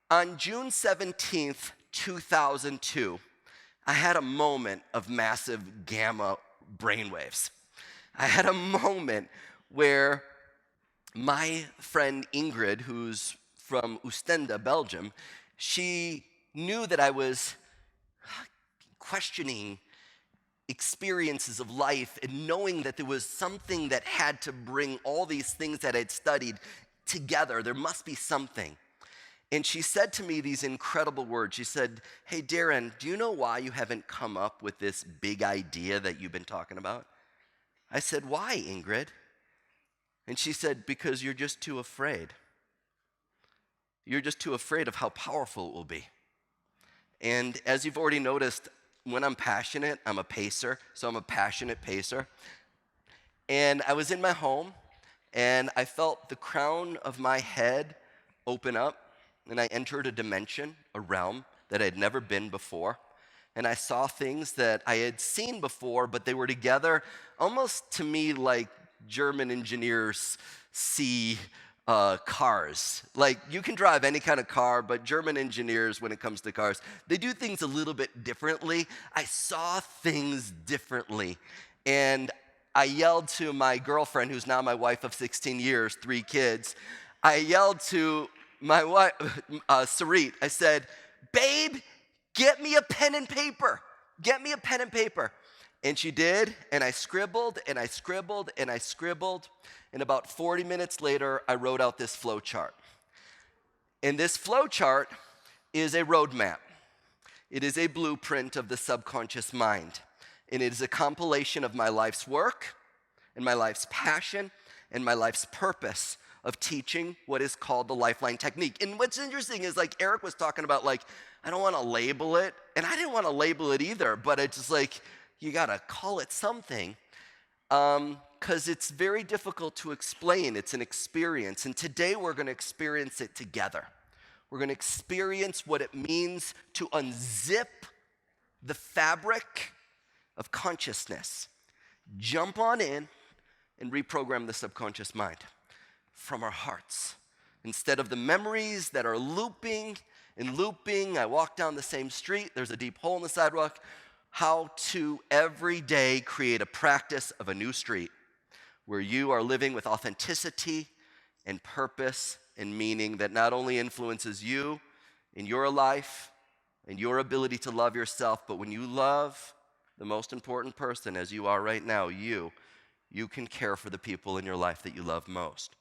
On June 17th, 2002, I had a moment of massive gamma brainwaves. I had a moment where my friend Ingrid, who's from Oostende, Belgium, she knew that I was questioning experiences of life and knowing that there was something that had to bring all these things that I'd studied together. There must be something. And she said to me these incredible words. She said, "Hey, Darren, do you know why you haven't come up with this big idea that you've been talking about?" I said, "Why, Ingrid?" And she said, "Because you're just too afraid. You're just too afraid of how powerful it will be." And as you've already noticed, when I'm passionate, I'm a pacer. So I'm a passionate pacer. And I was in my home, and I felt the crown of my head open up, and I entered a dimension, a realm that I had never been before. And I saw things that I had seen before, but they were together almost to me like German engineers see cars. Like, you can drive any kind of car, but German engineers, when it comes to cars, they do things a little bit differently. I saw things differently. And I yelled to my girlfriend, who's now my wife of 16 years, 3 kids. I yelled to my wife, Sarit, I said, "Babe, get me a pen and paper. Get me a pen and paper." And she did, and I scribbled, and I scribbled, and I scribbled. And about 40 minutes later, I wrote out this flow chart. And this flow chart is a roadmap. It is a blueprint of the subconscious mind. And it is a compilation of my life's work, and my life's passion, and my life's purpose of teaching what is called the Lifeline Technique. And what's interesting is, like Eric was talking about, like, I don't want to label it, and I didn't want to label it either, but it's just like, you got to call it something, because it's very difficult to explain. It's an experience, and today we're going to experience it together. We're going to experience what it means to unzip the fabric of consciousness, jump on in, and reprogram the subconscious mind from our hearts. Instead of the memories that are looping and looping, I walk down the same street, there's a deep hole in the sidewalk, how to every day create a practice of a new street where you are living with authenticity and purpose and meaning that not only influences you in your life and your ability to love yourself, but when you love the most important person as you are right now, you can care for the people in your life that you love most.